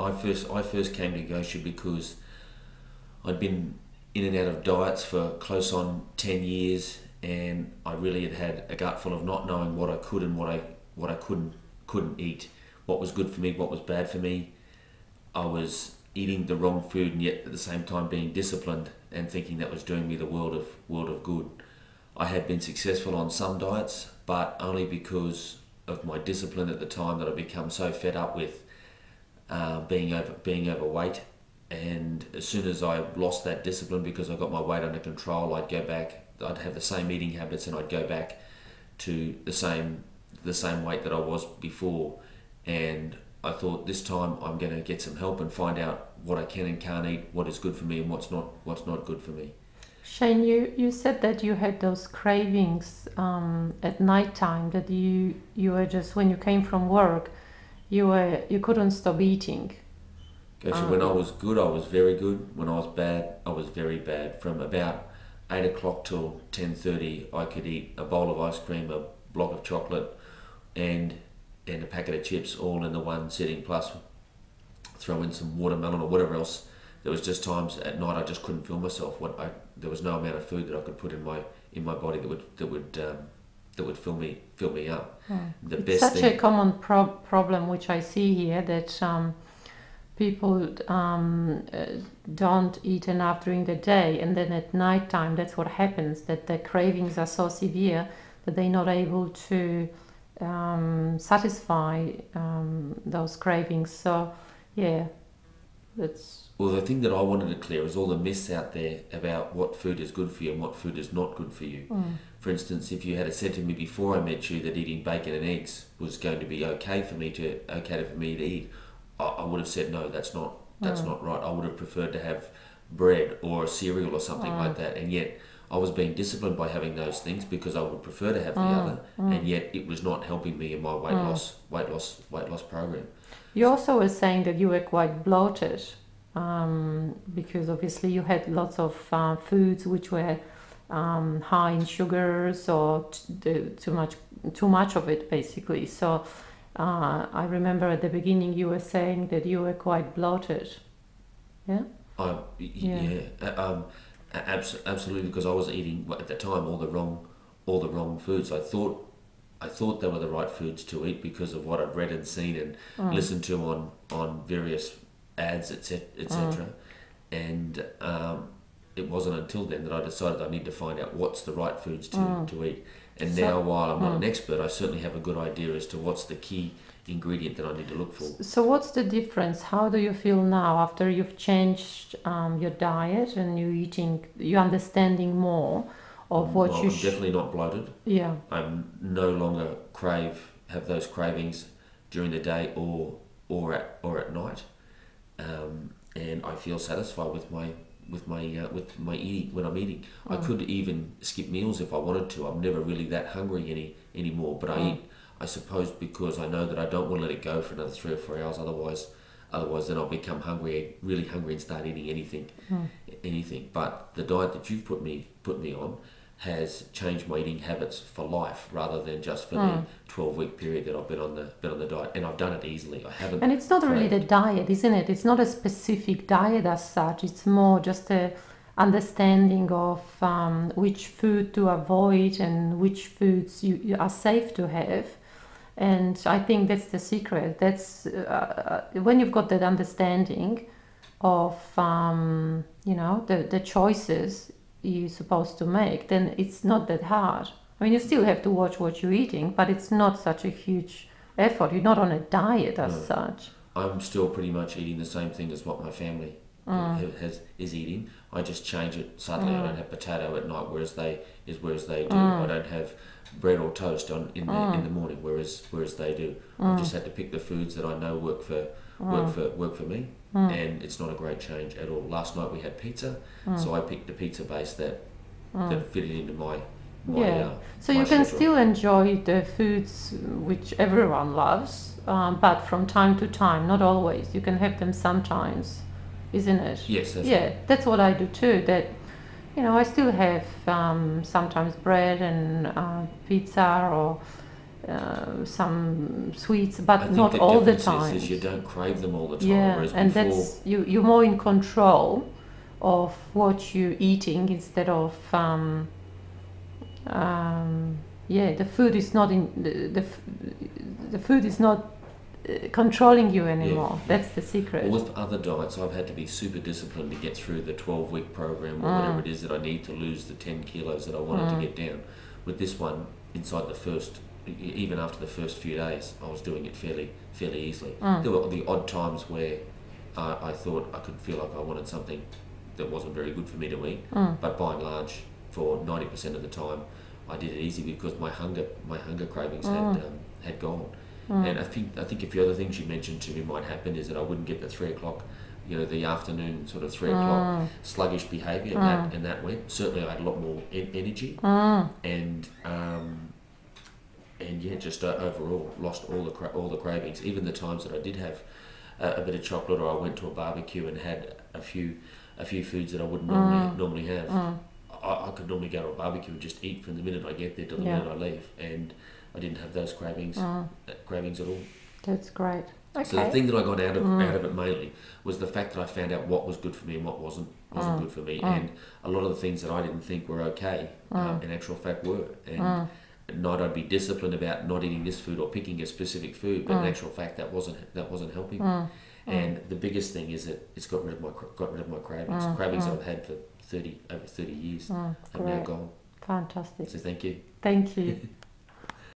I first came to Gosha because I'd been in and out of diets for close on 10 years, and I really had a gut full of not knowing what I could and what I couldn't eat, what was good for me, what was bad for me. I was eating the wrong food and yet at the same time being disciplined and thinking that was doing me the world of good. I had been successful on some diets, but only because of my discipline at the time that I'd become so fed up with being overweight. And as soon as I lost that discipline because I got my weight under control, I'd go back, I'd have the same eating habits and I'd go back to the same weight that I was before. And I thought this time I'm going to get some help and find out what I can and can't eat, what is good for me and what's not good for me. Shane, you said that you had those cravings at night time, that you were just, when you came from work, you couldn't stop eating. Actually, when I was good, I was very good. When I was bad, I was very bad. From about 8 o'clock till 10:30, I could eat a bowl of ice cream, a block of chocolate, and a packet of chips, all in the one sitting, plus throw in some watermelon or whatever else. There was just times at night I just couldn't feel myself. There was no amount of food that I could put in my body that would fill me up. The It's best such thing, a common problem which I see here, that people don't eat enough during the day, and then at night time that's what happens, that the cravings are so severe that they're not able to satisfy those cravings. So yeah, that's... Well, the thing that I wanted to clear is all the myths out there about what food is good for you and what food is not good for you. For instance, if you had said to me before I met you that eating bacon and eggs was going to be okay for me to eat, I would have said no, that's not right. I would have preferred to have bread or a cereal or something like that, and yet I was being disciplined by having those things because I would prefer to have the other, and yet it was not helping me in my weight loss program. You also were saying that you were quite bloated, because obviously you had lots of foods which were high in sugars, or too much of it basically. So I remember at the beginning you were saying that you were quite bloated. Yeah. Absolutely, because I was eating at the time all the wrong foods. I thought they were the right foods to eat because of what I'd read and seen and listened to on various ads, etc. And it wasn't until then that I decided I need to find out what's the right foods to eat. And now, while I'm not an expert, I certainly have a good idea as to what's the key ingredient that I need to look for. So what's the difference? How do you feel now after you've changed your diet and you're understanding more of what I'm definitely not bloated. Yeah. I'm no longer have those cravings during the day or at night, and I feel satisfied with my eating when I'm eating. I could even skip meals if I wanted to. I'm never really that hungry anymore. But I eat, I suppose, because I know that I don't want to let it go for another 3 or 4 hours. Otherwise, then I'll become really hungry, and start eating anything. But the diet that you've put me on has changed my eating habits for life, rather than just for the 12-week period that I've been on the diet, and I've done it easily. I haven't. And it's not really the diet, isn't it? It's not a specific diet as such. It's more just a understanding of which food to avoid and which foods you are safe to have. And I think that's the secret. That's when you've got that understanding of the choices you're supposed to make, then it's not that hard. I mean, you still have to watch what you're eating, but it's not such a huge effort. You're not on a diet as such. I'm still pretty much eating the same thing as what my family is eating. I just change it subtly. I don't have potato at night, whereas they do. I don't have bread or toast in the morning, whereas they do. I've just had to pick the foods that I know work for me, and it's not a great change at all. Last night we had pizza, so I picked a pizza base that fitted into my so you can still enjoy the foods which everyone loves, but from time to time, not always. You can have them sometimes, isn't it? Yes, that's right. That's what I do too. That, I still have sometimes bread and pizza, or some sweets, I but think not the all the difference time. is you don't crave them all the time, Yeah, whereas and before, that's you're more in control of what you're eating instead of yeah, the food is not in the food is not controlling you anymore. That's the secret. well, with other diets, I've had to be super disciplined to get through the 12-week program or whatever it is that I need to lose the 10 kilos that I wanted to get down. With this one, inside the first, even after the first few days, I was doing it fairly easily. There were the odd times where I thought I could feel like I wanted something that wasn't very good for me to eat, but by and large, for 90% of the time, I did it easy because my hunger cravings had gone. And I think a few other things you mentioned to me might happen is that I wouldn't get the 3 o'clock, the afternoon sort of 3 o'clock sluggish behaviour, and that went. Certainly, I had a lot more energy, and yeah, just overall lost all the cravings. Even the times that I did have a bit of chocolate, or I went to a barbecue and had a few foods that I wouldn't normally have. I could normally go to a barbecue and just eat from the minute I get there to the minute I leave, and I didn't have those cravings at all. That's great. Okay. So the thing that I got out of it mainly was the fact that I found out what was good for me and what wasn't good for me, and a lot of the things that I didn't think were okay, in actual fact were. And not I'd be disciplined about not eating this food or picking a specific food, but in actual fact that wasn't helping. And the biggest thing is that it's got rid of my cravings. Cravings I've had for over 30 years have now gone. Fantastic. So thank you. Thank you.